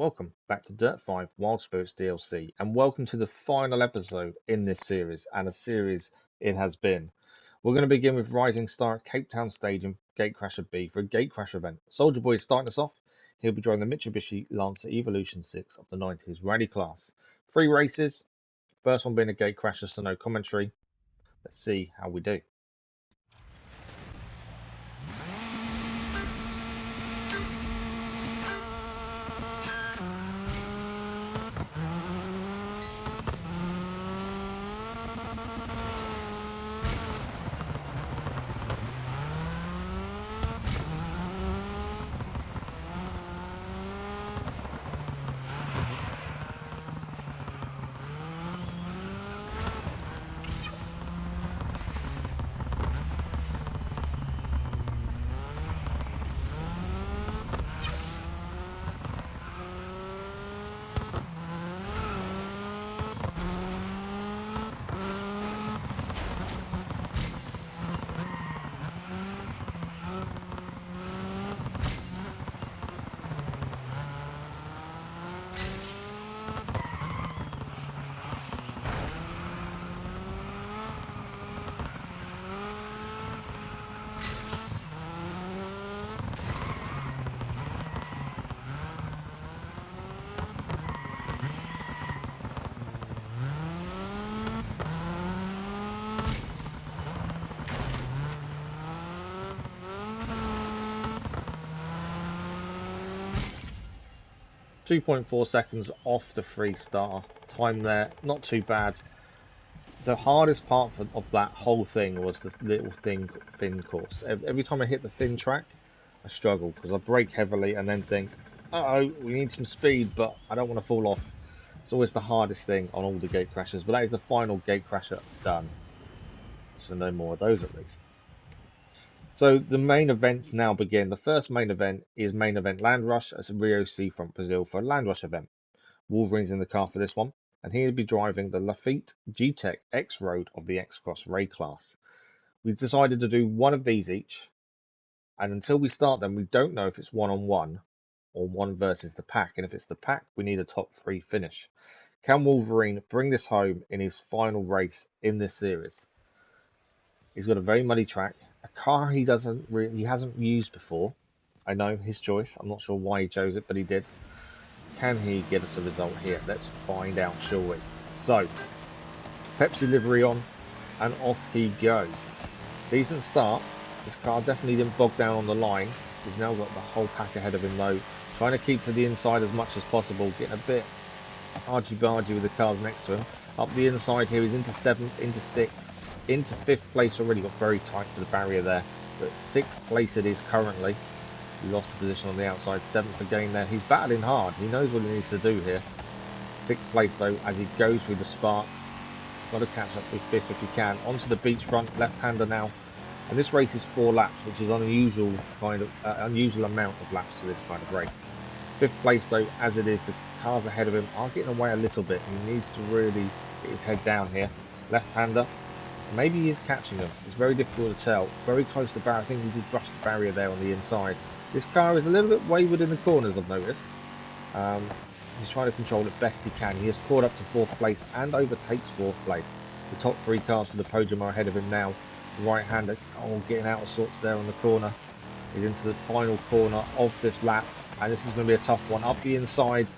welcome back to Dirt 5 Wild Spirits DLC, and welcome to the final episode in this series, and a series it has been. We're going to begin with Rising Star at Cape Town Stage in Gatecrasher B for a Gatecrasher event. Soldierboy is starting us off. He'll be driving the Mitsubishi Lancer Evolution VI of the 90s rally class. 3 races, first one being a Gatecrasher, so no commentary. Let's see how we do. 2.4 seconds off the 3-star time there, not too bad. The hardest part of that whole thing was the little thin course. Every time I hit the thin track, I struggle because I brake heavily and then think, uh-oh, we need some speed, but I don't want to fall off. It's always the hardest thing on all the Gatecrashers, but that is the final Gatecrasher done. So no more of those at least. So the main events now begin. The first main event is Main Event Land Rush at Rio Seafront, Brazil for a Land Rush event. Wolverine's in the car for this one, and he'll be driving the Laffite G-Tec X-Road of the X-Cross Ray class. We've decided to do one of these each, and until we start them, we don't know if it's one-on-one or one versus the pack, and if it's the pack, we need a top 3 finish. Can Wolverine bring this home in his final race in this series? He's got a very muddy track, a car he hasn't used before. I know, his choice. I'm not sure why he chose it, but he did. Can he get us a result here? Let's find out, shall we? So, Pepsi livery on, and off he goes. Decent start. This car definitely didn't bog down on the line. He's now got the whole pack ahead of him though. Trying to keep to the inside as much as possible, getting a bit argy-bargy with the cars next to him. Up the inside here, he's into 7th, into 6th. Into 5th place already, got very tight to the barrier there, but 6th place it is currently. He lost the position on the outside, 7th again there. He's battling hard, he knows what he needs to do here. 6th place though, as he goes through the sparks. Got to catch up with 5th if he can. Onto the beachfront, left-hander now. And this race is 4 laps, which is unusual amount of laps for this kind of race. 5th place though, as it is, the cars ahead of him are getting away a little bit. He needs to really get his head down here. Left-hander. Maybe he is catching them. It's very difficult to tell. Very close to the barrier. I think he did brush the barrier there on the inside. This car is a little bit wayward in the corners, I've noticed. He's trying to control it best he can. He has caught up to 4th place and overtakes 4th place. The top 3 cars for the podium are ahead of him now. Right-hander, getting out of sorts there on the corner. He's into the final corner of this lap, and this is going to be a tough one. Up the inside,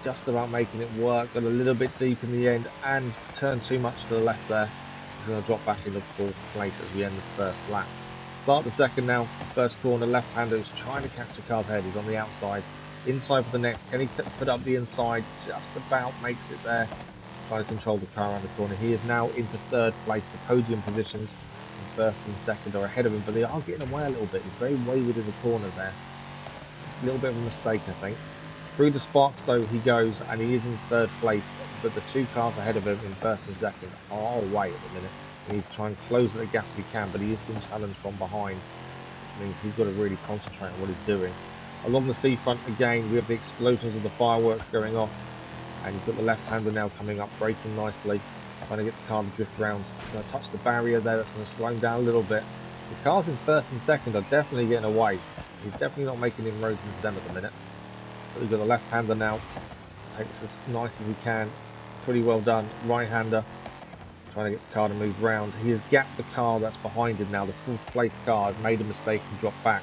just about making it work. Got a little bit deep in the end, and turned too much to the left there. He's going to drop back into 4th place as we end the first lap. Start the second now. First corner, left-hander is trying to catch the car's head. He's on the outside. Inside for the next. Can he put up the inside? Just about makes it there. Trying to control the car around the corner. He is now into 3rd place. The podium positions in 1st and 2nd are ahead of him, but they are getting away a little bit. He's very wayward in the corner there. A little bit of a mistake, I think. Through the sparks though he goes, and he is in 3rd place, but the 2 cars ahead of him in 1st and 2nd are away at the minute. And he's trying to close the gap if he can, but he is being challenged from behind. I mean, he's got to really concentrate on what he's doing. Along the seafront again, we have the explosions of the fireworks going off, and he's got the left-hander now coming up, braking nicely, trying to get the car to drift round. He's going to touch the barrier there, that's going to slow him down a little bit. The cars in 1st and 2nd are definitely getting away. He's definitely not making inroads into them at the minute. We've got the left-hander now. Takes as nice as we can. Pretty well done. Right-hander. Trying to get the car to move round. He has gapped the car that's behind him now. The fourth place car has made a mistake and dropped back.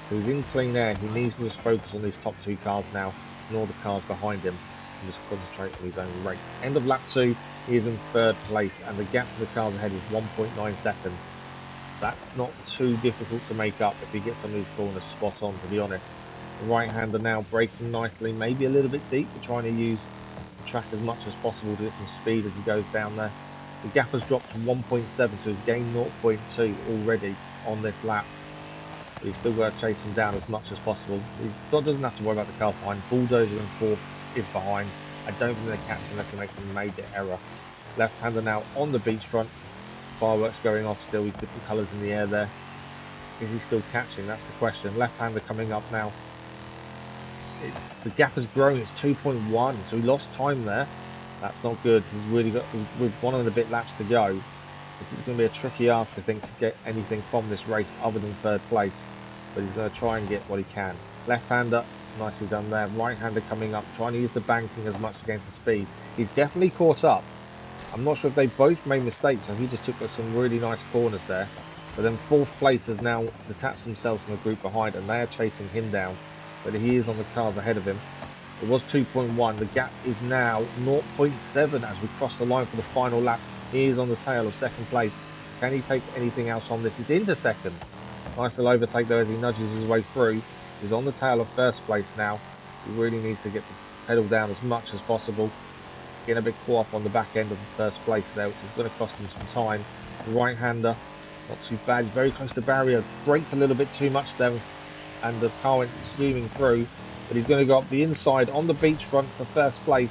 So he's in clean air. He needs to just focus on these top two cars now. Ignore the cars behind him and just concentrate on his own race. End of lap 2, he is in 3rd place and the gap to the cars ahead is 1.9 seconds. That's not too difficult to make up if he gets some of these corners spot on, to be honest. The right-hander now braking nicely, maybe a little bit deep, but trying to use the track as much as possible to get some speed as he goes down there. The gap has dropped to 1.7, so he's gained 0.2 already on this lap. But he's still got to chase him down as much as possible. He doesn't have to worry about the car behind. Bulldozer in 4th is behind. I don't think they're catching unless he makes a major error. Left-hander now on the beachfront. Fireworks going off still with different colours in the air there. Is he still catching? That's the question. Left-hander coming up now. The gap has grown. It's 2.1, so he lost time there. That's not good. He's really got, with 1 and a bit laps to go. This is going to be a tricky ask, I think, to get anything from this race other than 3rd place. But he's going to try and get what he can. Left-hander, nicely done there. Right-hander coming up, trying to use the banking as much against the speed. He's definitely caught up. I'm not sure if they both made mistakes, so he just took some really nice corners there. But then 4th place has now detached themselves from the group behind, and they are chasing him down. But he is on the cars ahead of him. It was 2.1. The gap is now 0.7 as we cross the line for the final lap. He is on the tail of 2nd place. Can he take anything else on this? He's into 2nd. Nice little overtake there as he nudges his way through. He's on the tail of 1st place now. He really needs to get the pedal down as much as possible. Getting a bit caught up on the back end of the 1st place there, which is going to cost him some time. The right-hander, not too bad. He's very close to the barrier. Braked a little bit too much there, and the car went zooming through. But he's going to go up the inside on the beachfront for 1st place.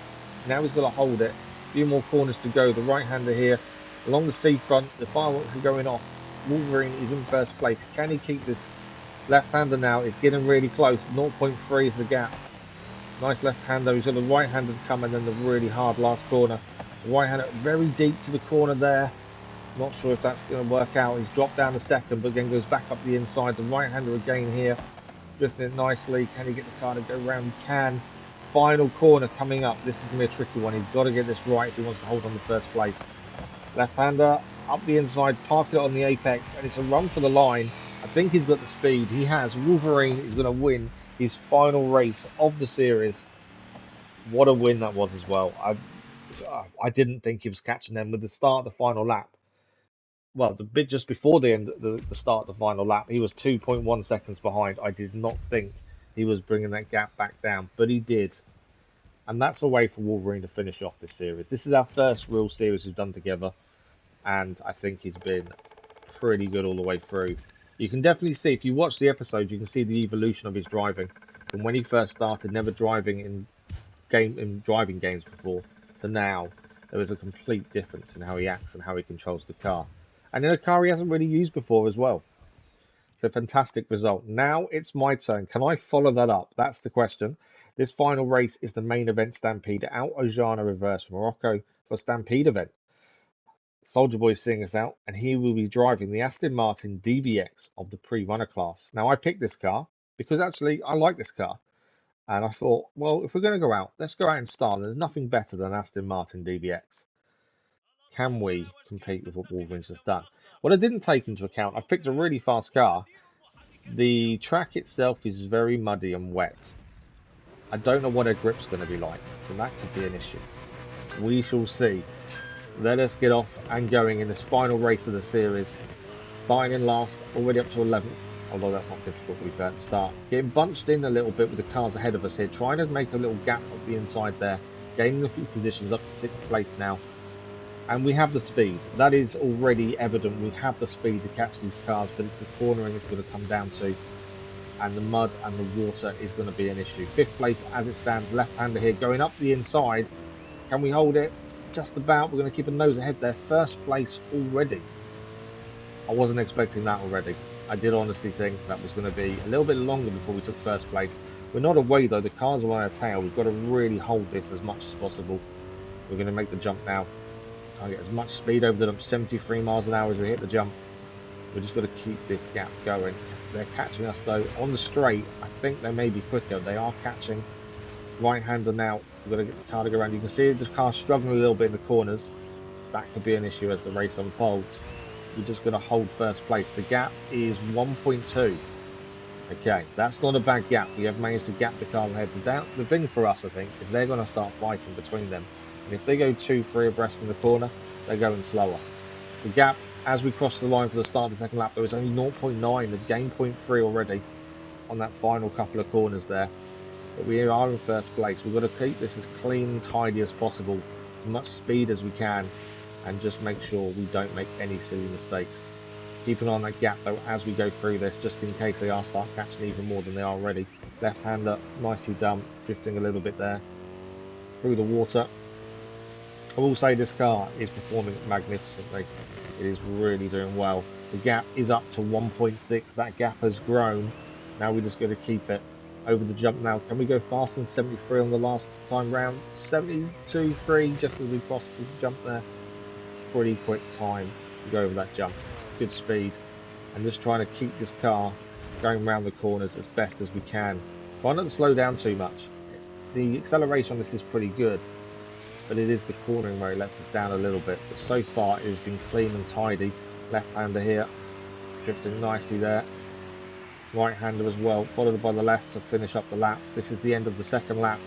Now he's got to hold it. A few more corners to go. The right-hander here along the seafront. The fireworks are going off. Wolverine is in 1st place. Can he keep this? Left-hander now is getting really close. 0.3 is the gap. Nice left-hander. He's got the right-hander to come and then the really hard last corner. The right-hander very deep to the corner there. Not sure if that's going to work out. He's dropped down to 2nd, but then goes back up the inside. The right-hander again here. Drifting it nicely. Can he get the car to go round? He can. Final corner coming up. This is going to be a tricky one. He's got to get this right if he wants to hold on to 1st place. Left-hander up the inside, park it on the apex, and it's a run for the line. I think he's got the speed. He has. Wolverine is going to win his final race of the series. What a win that was as well. I didn't think he was catching them with the start of the final lap. Well, the bit just before the end, the start of the final lap, he was 2.1 seconds behind. I did not think he was bringing that gap back down, but he did. And that's a way for Wolverine to finish off this series. This is our first real series we've done together, and I think he's been pretty good all the way through. You can definitely see, if you watch the episode, you can see the evolution of his driving. From when he first started, never driving in driving games before, to now, there is a complete difference in how he acts and how he controls the car. And in a car he hasn't really used before as well. It's a fantastic result. Now it's my turn. Can I follow that up? That's the question. This final race is the Main Event Stampede, Ait Ojana Reverse from Morocco for Stampede event. Soldierboy is seeing us out, and he will be driving the Aston Martin DBX of the pre-runner class. Now I picked this car because actually I like this car. And I thought, well, if we're going to go out, let's go out in style. There's nothing better than Aston Martin DBX. Can we compete with what Wolverine's just done? What I didn't take into account, I've picked a really fast car. The track itself is very muddy and wet. I don't know what their grip's going to be like, so that could be an issue. We shall see. Let us get off and going in this final race of the series. Starting in last, already up to 11th. Although that's not difficult to be fair at the start. Getting bunched in a little bit with the cars ahead of us here. Trying to make a little gap up the inside there. Gaining a few positions up to 6th place now. And we have the speed. That is already evident. We have the speed to catch these cars, but it's the cornering it's going to come down to. And the mud and the water is going to be an issue. 5th place as it stands. Left-hander here going up the inside. Can we hold it? Just about. We're going to keep a nose ahead there. 1st place already. I wasn't expecting that already. I did honestly think that was going to be a little bit longer before we took 1st place. We're not away though. The cars are on our tail. We've got to really hold this as much as possible. We're going to make the jump now. Try to get as much speed over them. 73 miles an hour as we hit the jump. We're just got to keep this gap going. They're catching us though on the straight. I think they may be quicker. They are catching Right-hander now. We're going to get the car to go around. You can see the car struggling a little bit in the corners. That could be an issue as the race unfolds. We're just going to hold first place. The gap is 1.2. Okay, that's not a bad gap. We have managed to gap the car ahead. The thing for us, I think, is they're going to start fighting between them. And if they go 2-3 abreast in the corner, they're going slower. The gap, as we cross the line for the start of the second lap, there was only 0.9. They've gained 0.3 already on that final couple of corners there. But we are in first place. We've got to keep this as clean and tidy as possible, as much speed as we can, and just make sure we don't make any silly mistakes. Keep an eye on that gap though as we go through this, just in case they are start catching even more than they are already. Left-hander, nicely done, drifting a little bit there through the water. I will say this car is performing magnificently. It is really doing well. The gap is up to 1.6. That gap has grown. Now we're just going to keep it over the jump now. Can we go faster than 73 on the last time round? 72.3 just as we crossed the jump there. Pretty quick time to go over that jump. Good speed. And just trying to keep this car going around the corners as best as we can. Try not to slow down too much. The acceleration on this is pretty good, but it is the cornering where it lets us down a little bit. But so far it has been clean and tidy. Left-hander here, drifting nicely there. Right-hander as well, followed by the left to finish up the lap. This is the end of the second lap.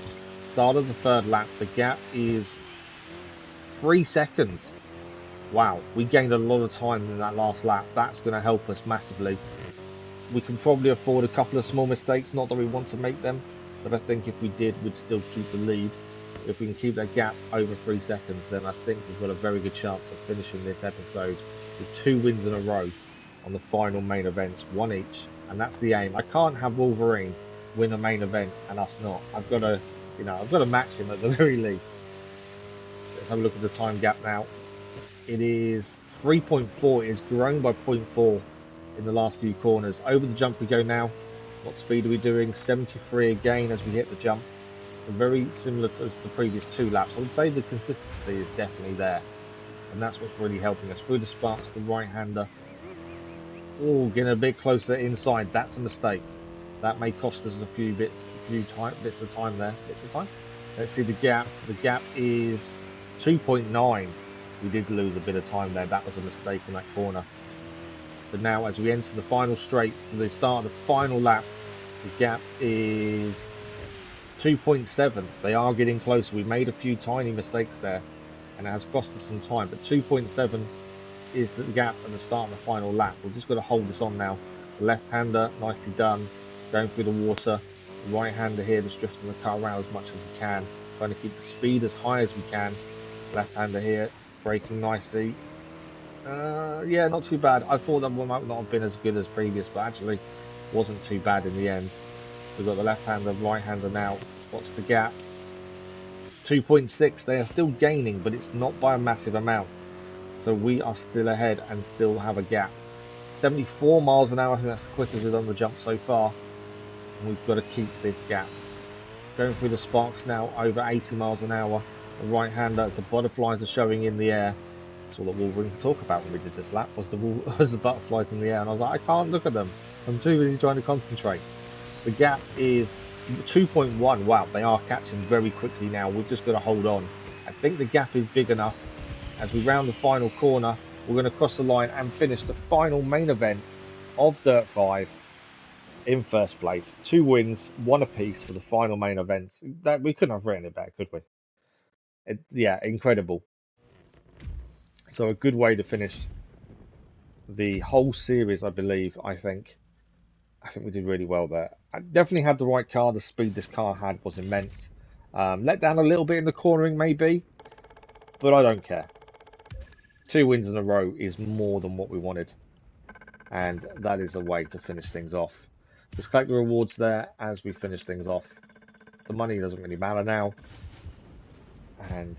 Start of the third lap. The gap is 3 seconds. Wow, we gained a lot of time in that last lap. That's going to help us massively. We can probably afford a couple of small mistakes, not that we want to make them, but I think if we did, we'd still keep the lead. If we can keep that gap over 3 seconds, then I think we've got a very good chance of finishing this episode with 2 wins in a row on the final main events, 1 each, and that's the aim. I can't have Wolverine win a main event and us not. I've got to, I've got to match him at the very least. Let's have a look at the time gap now. It is 3.4. It has grown by 0.4 in the last few corners. Over the jump we go now. What speed are we doing? 73 again as we hit the jump. Very similar to the previous 2 laps. I would say the consistency is definitely there, and that's what's really helping us. Through the sparks, the right-hander. Oh, getting a bit closer inside. That's a mistake. That may cost us a few bits of time there. Let's see the gap. The gap is 2.9. We did lose a bit of time there. That was a mistake in that corner. But now as we enter the final straight, from the start of the final lap, the gap is 2.7. They are getting closer. We made a few tiny mistakes there, and it has cost us some time. But 2.7 is the gap at the start of the final lap. We've just got to hold this on now. The left-hander, nicely done, going through the water. The right-hander here, just drifting the car around as much as we can, trying to keep the speed as high as we can. Left-hander here, braking nicely. Yeah, not too bad. I thought that one might not have been as good as previous, but actually wasn't too bad in the end. We've got the left-hander, right-hander now. What's the gap? 2.6. They are still gaining, but it's not by a massive amount. So we are still ahead and still have a gap. 74 miles an hour. I think that's the quickest we've done the jump so far. And we've got to keep this gap. Going through the sparks now, over 80 miles an hour. The right-hander, the butterflies are showing in the air. That's all that Wolverine could talk about when we did this lap, was the butterflies in the air. And I was like, I can't look at them. I'm too busy trying to concentrate. The gap is 2.1. Wow, they are catching very quickly now. We've just got to hold on. I think the gap is big enough. As we round the final corner, we're going to cross the line and finish the final main event of Dirt 5 in first place. 2 wins, 1 apiece for the final main events. That we couldn't have written it better, could we? Yeah, incredible. So a good way to finish the whole series, I believe. I think we did really well there. I definitely had the right car. The speed this car had was immense. Let down a little bit in the cornering maybe, but I don't care. 2 wins in a row is more than what we wanted, and that is the way to finish things off. Let's collect the rewards there as we finish things off. The money doesn't really matter now, and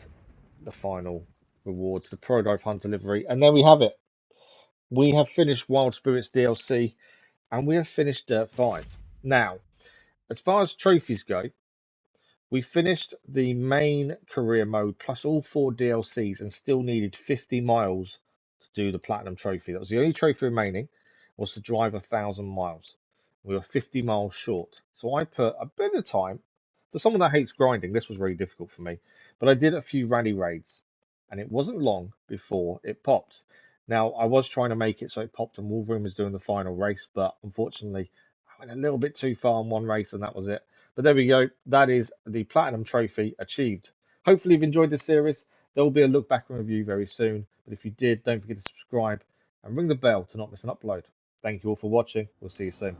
the final rewards, the Pro Drive Hunter livery, and there we have it. We have finished Wild Spirits DLC, and we have finished Dirt 5. Now, as far as trophies go, we finished the main career mode plus all 4 DLCs and still needed 50 miles to do the Platinum Trophy. That was the only trophy remaining, was to drive 1,000 miles. We were 50 miles short. So I put a bit of time For someone that hates grinding, this was really difficult for me. But I did a few rally raids, and it wasn't long before it popped. Now, I was trying to make it so it popped and Wolverine was doing the final race, but unfortunately, I went a little bit too far in one race and that was it. But there we go. That is the Platinum Trophy achieved. Hopefully you've enjoyed this series. There will be a look back and review very soon. But if you did, don't forget to subscribe and ring the bell to not miss an upload. Thank you all for watching. We'll see you soon.